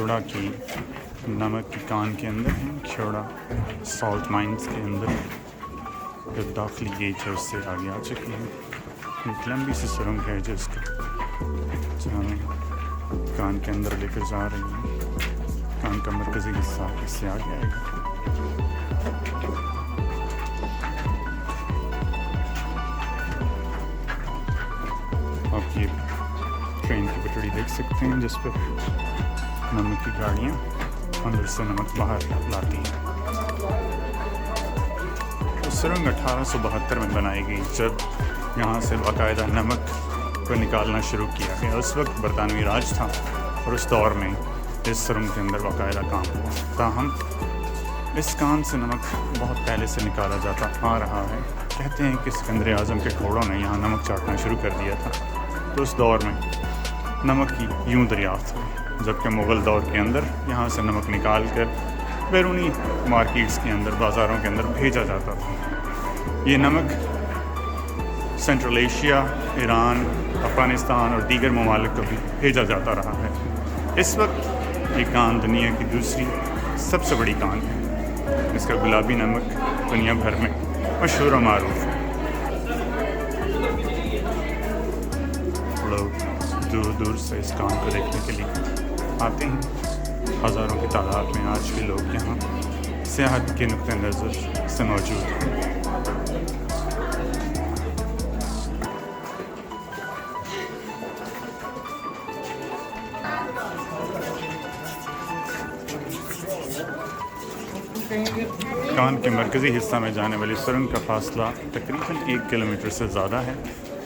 खेवड़ा की नमक की कान के अंदर हैं, खेवड़ा सॉल्ट माइंस के अंदर जो दाखिली गेज है उससे आगे आ चुकी है। एक लंबी सी सुरंग है जो इसको हमें कान के अंदर लेकर जा रही है। कान का मरकज़ी हिस्सा इससे आगे आएगा। आप ये ट्रेन की पटड़ी देख सकते हैं जिस पर नमक की गाड़ियाँ अंदर से नमक बाहर लाती हैं। तो सुरंग 1872 में बनाई गई, जब यहाँ से बाकायदा नमक को निकालना शुरू किया गया। उस वक्त बरतानवी राज था और उस दौर में इस सुरंग के अंदर बाकायदा काम हुआ। ताहम इस कान से नमक बहुत पहले से निकाला जाता आ रहा है। कहते हैं कि सिकंदर आज़म के घोड़ों ने यहाँ नमक चाटना शुरू कर दिया था। तो उस दौर में नमक की यूँ दरियाफ्त हुई, जबकि मुग़ल दौर के अंदर यहाँ से नमक निकाल कर बैरूनी मार्केट्स के अंदर, बाज़ारों के अंदर भेजा जाता था। ये नमक सेंट्रल एशिया, ईरान, अफ़गानिस्तान और दीगर ममालिक को भी भेजा जाता रहा है। इस वक्त ये कान दुनिया की दूसरी सबसे बड़ी कान है। इसका गुलाबी नमक दुनिया भर में मशहूर और मारूफ है। लोग दूर दूर से इस कान को देखने के लिए आते हैं। हज़ारों की तादाद में आज भी लोग यहाँ सियाहत के नुक्ते नज़र से मौजूद हैं। कान के मरकज़ी हिस्सा में जाने वाली सुरंग का फासला तकरीबन 1 किलोमीटर से ज़्यादा है।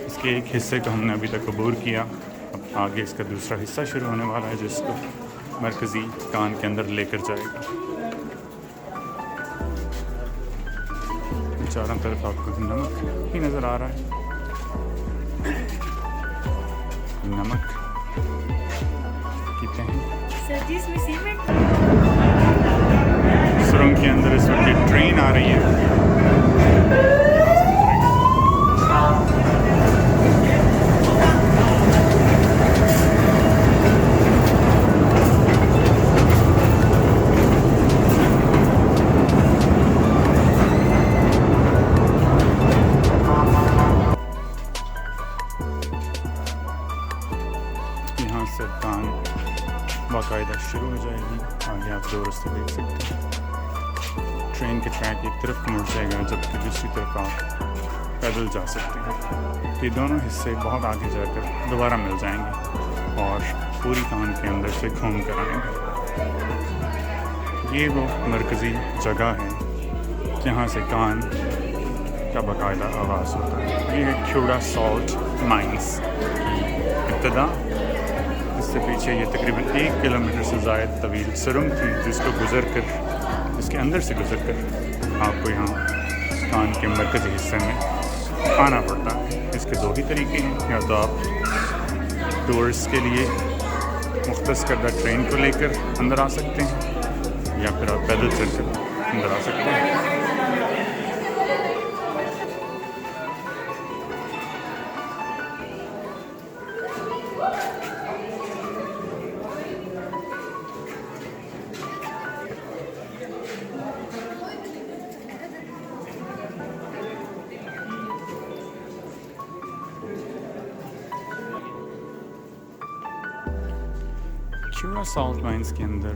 इसके एक हिस्से को हमने अभी तक अबूर किया। अब आगे इसका दूसरा हिस्सा शुरू होने वाला है, जिसको मरकज़ी कान के अंदर लेकर जाएगा। चारों तरफ आपको नमक ही नज़र आ रहा है। नमक की तह सुरंग के अंदर इस वक्त ट्रेन आ रही है। यहाँ से कान बाकायदा शुरू हो जाएगी। आगे आप दो रास्ते देख सकते हैं। ट्रेन के ट्रैक एक तरफ मुड़ जाएगा, जबकि दूसरी तरफ आप पैदल जा सकते हैं। तो ये दोनों हिस्से बहुत आगे जाकर दोबारा मिल जाएंगे और पूरी कान के अंदर से घूम कर आएंगे। ये वो मरकज़ी जगह है जहाँ से कान का बाकायदा आगाज़ होता है। ये है खेवड़ा सॉल्ट माइंस की इब्तिदा। इससे पीछे ये तकरीबन 1 किलोमीटर से ज़ायद तवील सुरंग थी, जिसको गुज़र कर, इसके अंदर से गुजर कर आपको यहाँ कान के मरकज़ी हिस्से में आना पड़ता है। इसके दो ही तरीके हैं, या तो आप टूरिस्ट के लिए मुख्तस करदा ट्रेन को लेकर अंदर आ सकते हैं, या फिर आप पैदल चलकर अंदर आ सकते हैं। खेवड़ा सॉल्ट माइंस के अंदर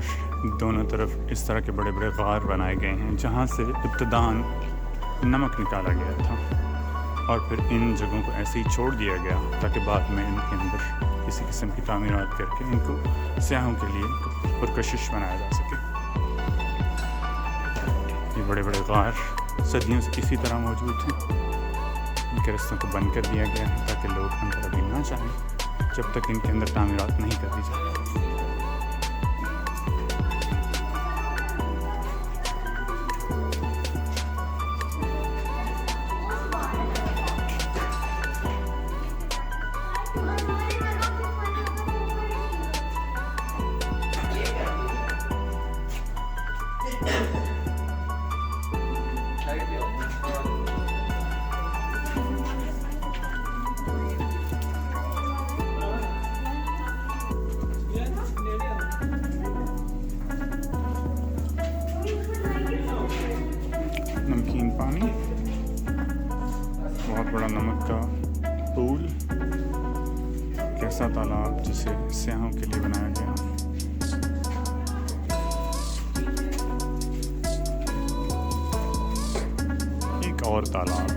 दोनों तरफ इस तरह के बड़े बड़े गार बनाए गए हैं, जहाँ से इब्तिदान नमक निकाला गया था और फिर इन जगहों को ऐसे ही छोड़ दिया गया ताकि बाद में इनके अंदर किसी किस्म की तामीरात करके इनको सियाहों के लिए पुरकशिश बनाया जा सके। ये बड़े बड़े गार सदियों से इसी तरह मौजूद हैं। इनके रास्तों को बंद कर दिया गया है ताकि लोग अंदर अभी ना चाहें जब तक इनके अंदर तामीरात नहीं कर दी जाए। बड़ा नमक का पूल, कैसा तालाब जिसे सयाहों के लिए बनाया गया। एक और तालाब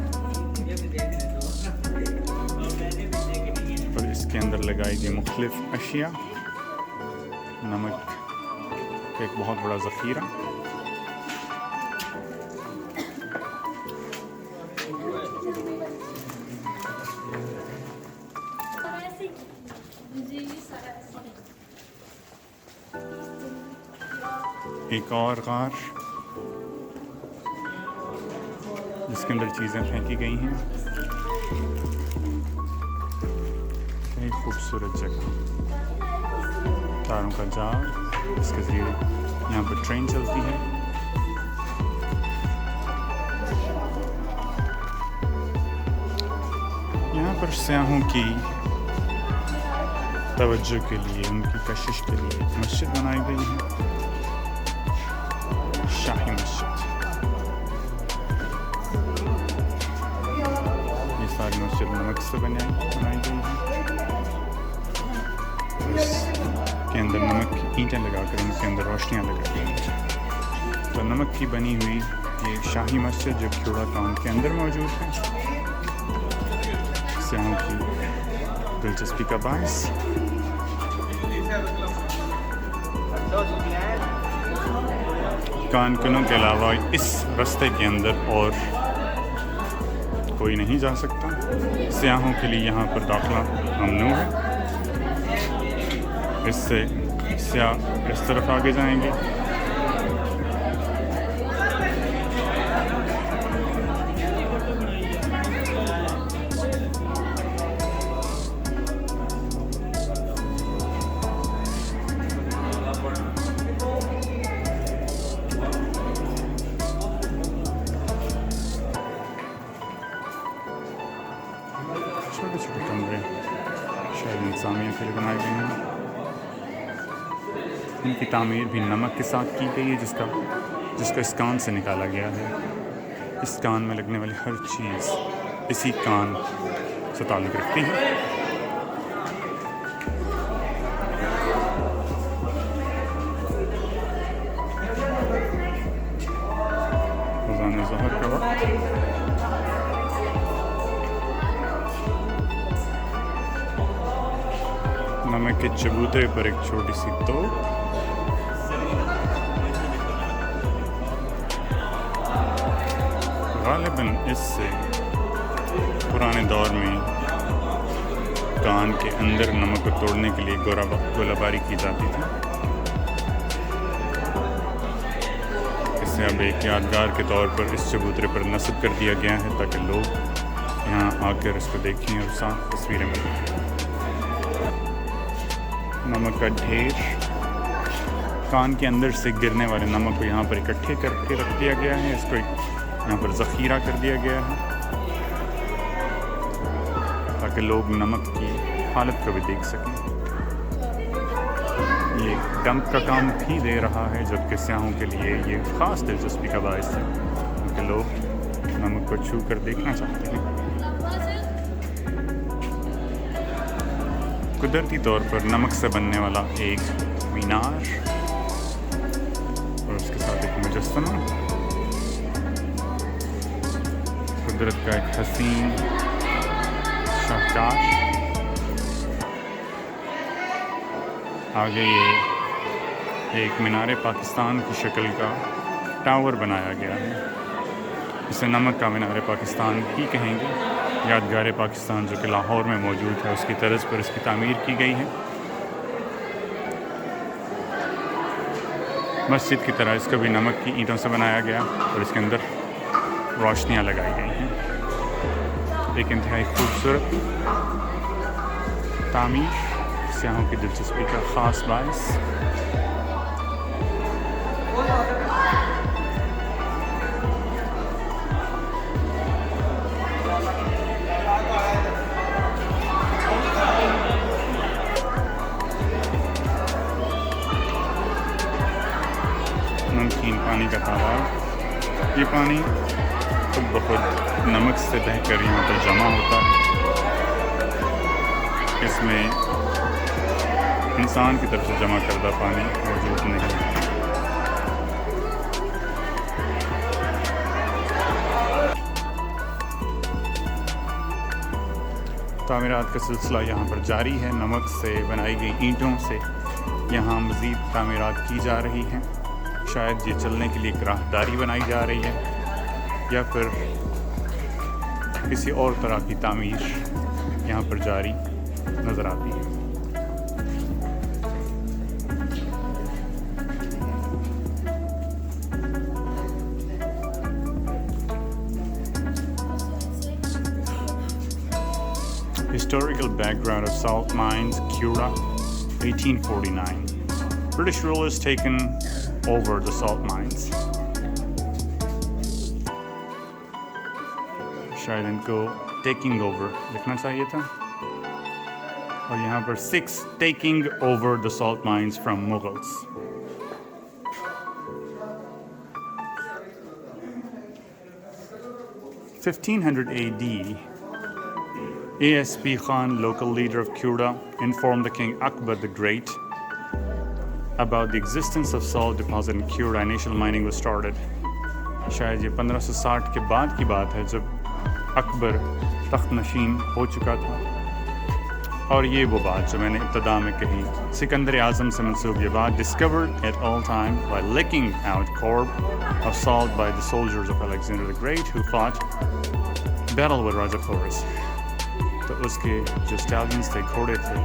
और इसके अंदर लगाई गई मुख्तलिफ अशिया, नमक का एक बहुत बड़ा ज़ख़ीरा। एक और गार जिसके अंदर चीज़ें फेंकी गई हैं। एक खूबसूरत जगह, तारों का जाल, इसके ज़रिए यहाँ पर ट्रेन चलती है। यहाँ पर सयाहों की तवज्जो के लिए, उनकी कशिश के लिए एक मस्जिद बनाई गई है, शाही मस्जिद। ये सारी मस्जिद नमक से बनाई गई है। इसके अंदर नमक की ईंटें लगाकर उनके अंदर रोशनियाँ लगाई गई हैं। तो नमक की बनी हुई ये शाही मस्जिद जो खेवड़ा टाउन के अंदर मौजूद है, सयाहों की दिलचस्पी का बायस। कानकुनों के अलावा इस रास्ते के अंदर और कोई नहीं जा सकता। सयाहों के लिए यहाँ पर दाखिला ममनू है। इससे सयाह इस तरफ आगे जाएंगे। छोटे छोटे कमरे शायद इंसानियत के लिए बनाए गए हैं। इनकी तामीर भी नमक के साथ की गई है, जिसका इस कान से निकाला गया है। इस कान में लगने वाली हर चीज़ इसी कान से ताल्लुक़ रखती है। अज़ान ज़ोहर का वक्त, नमक के चबूतरे पर एक छोटी सी तोप, गालिबन इससे पुराने दौर में कान के अंदर नमक को तोड़ने के लिए गोलाबारी की जाती थी। इसे अब एक यादगार के तौर पर इस चबूतरे पर नस्ब कर दिया गया है ताकि लोग यहाँ आकर इसको देखें और साफ तस्वीरें मिलें। नमक का ढेर, कान के अंदर से गिरने वाले नमक को यहाँ पर इकट्ठे करके रख दिया गया है। इसको यहाँ पर ज़ख़ीरा कर दिया गया है ताकि लोग नमक की हालत को भी देख सकें। ये डंप का काम भी दे रहा है, जबकि सयाहों के लिए ये ख़ास दिलचस्पी का बायस है क्योंकि लोग नमक को छू कर देखना चाहते हैं। कुदरती तौर पर नमक से बनने वाला एक मीनार और उसके साथ एक मुजस्समा, कुदरत का एक हसीन शाहकार। आगे ये एक मीनार पाकिस्तान की शक्ल का टावर बनाया गया है। इसे नमक का मीनार पाकिस्तान ही कहेंगे। यादगार पाकिस्तान जो कि लाहौर में मौजूद है, उसकी तर्ज पर इसकी तामीर की गई है। मस्जिद की तरह इसका भी नमक की ईंटों से बनाया गया और इसके अंदर रोशनियाँ लगाई गई हैं। एक इंतहाई खूबसूरत तामीर, सयाहों की दिलचस्पी का ख़ास बायस। नमकीन पानी का तालाब। ये पानी खुद ब खुद नमक नमक से बहकर यहाँ पर जमा होता है। इसमें इंसान की तरफ से जमा करदा पानी मौजूद नहीं है। तामीरात का सिलसिला यहाँ पर जारी है। नमक से बनाई गई ईंटों से यहाँ मज़ीद तामीरात की जा रही हैं। शायद ये चलने के लिए एक राहदारी बनाई जा रही है या फिर किसी और तरह की तामीर यहाँ पर जारी नज़र आती है। Historical background of Salt Mines, Khewra, 1849. British rulers taken over the salt mines. शायद इनको taking over लिखना चाहिए था। और यहाँ पर 6 taking over the salt mines from Mughals. In 1500 AD, A.S.P. Khan, local leader of Khewra, informed the King Akbar the Great about the existence of salt deposit in Khewra. Initial mining was started. शायद ये 1560 के बाद की बात है जब अकबर तख्त नशीन हो चुका था। और ये वो बात जो मैंने इब्तदा में कही, सिकंदर आज़म से मंसूब ये बात, discovered at all time by licking out corp of salt by the soldiers of Alexander the Great who fought battle with Raja Porus. तो उसके जो स्टैलियंस थे, घोड़े थे,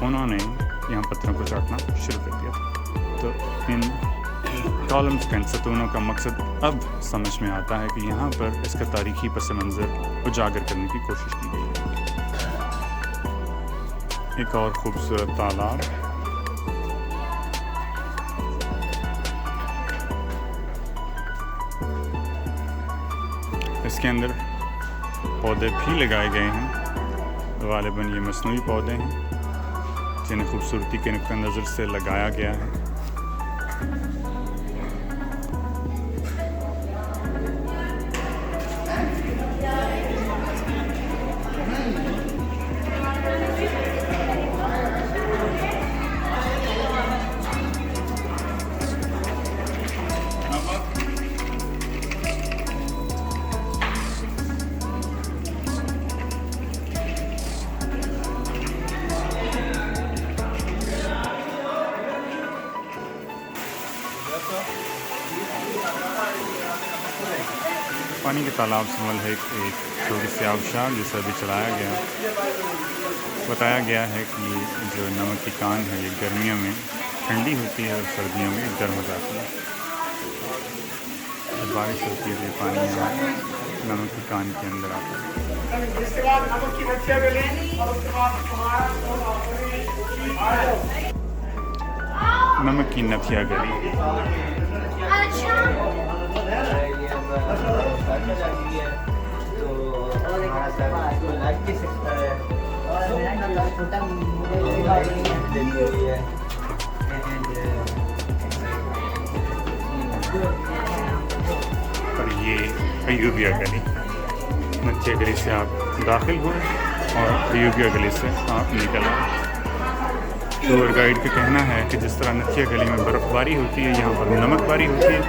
उन्होंने यहाँ पत्थरों को चाटना शुरू कर दिया। तो इन कॉलम्स का, इन सतूनों का मकसद अब समझ में आता है कि यहाँ पर इसका तारीखी पस मंज़र उजागर करने की कोशिश की गई है। एक और खूबसूरत तालाब, इसके अंदर पौधे भी लगाए गए हैं। गालिबन ये मसनूई पौधे हैं जिन्हें खूबसूरती के नुक्ता नज़र से लगाया गया है। पानी के तालाब से मुल्हिक एक छोटी सी आबशार जिसे अभी चलाया गया, बताया गया है कि ये जो नमक की कान है ये गर्मियों में ठंडी होती है और सर्दियों में गर्म हो जाती है। जब बारिश होती है तो ये पानी यहाँ नमक की कान के अंदर आता है। नमक की नथिया गली, और ये अयूबिया गली। नथिया गली से आप दाखिल हुए और अयूबिया गली से आप निकल आए। टूर गाइड का कहना है कि जिस तरह नथिया गली में बर्फ़बारी होती है, यहाँ पर नमकबारी होती है।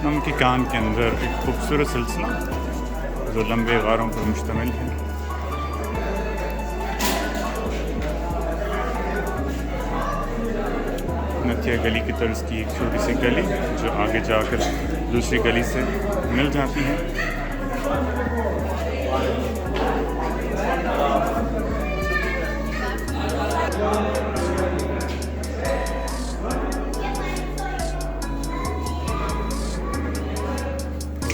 नमक की कान के अंदर एक खूबसूरत सिलसिला जो लंबे गारों पर मुश्तमिल है। नथिया गली की तर्ज की एक छोटी सी गली जो आगे जाकर दूसरी गली से मिल जाती है।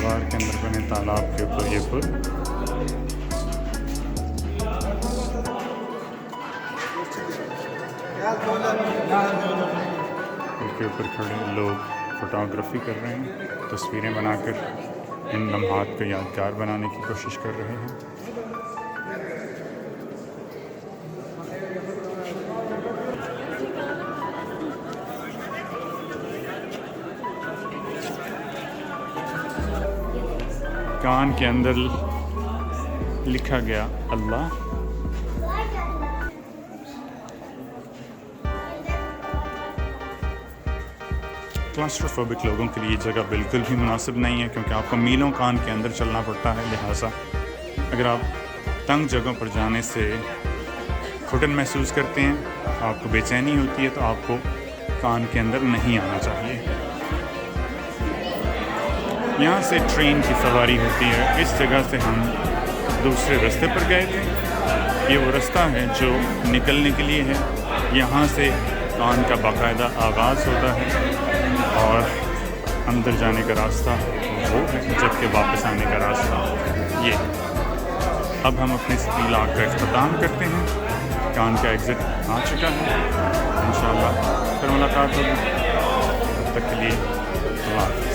गार के अंदर बने तालाब के ऊपर ये पुल, के ऊपर खड़े लोग फोटोग्राफी कर रहे हैं, तस्वीरें बनाकर इन लम्हात को यादगार बनाने की कोशिश कर रहे हैं। कान के अंदर लिखा गया अल्लाह। क्लास्ट्रोफोबिक लोगों के लिए जगह बिल्कुल भी मुनासिब नहीं है, क्योंकि आपको मीलों कान के अंदर चलना पड़ता है। लिहाजा अगर आप तंग जगहों पर जाने से घुटन महसूस करते हैं, आपको बेचैनी होती है, तो आपको कान के अंदर नहीं आना चाहिए। यहाँ से ट्रेन की सवारी होती है। इस जगह से हम दूसरे रास्ते पर गए थे। ये वो रास्ता है जो निकलने के लिए है। यहाँ से कान का बाकायदा आगाज़ होता है और अंदर जाने का रास्ता वो है, जबकि वापस आने का रास्ता ये। अब हम अपने व्लॉग का इख्तिताम करते हैं। कान का एग्ज़िट आ चुका है। इंशाअल्लाह फिर मुलाकात होगी। तब तक के लिए अल्लाह।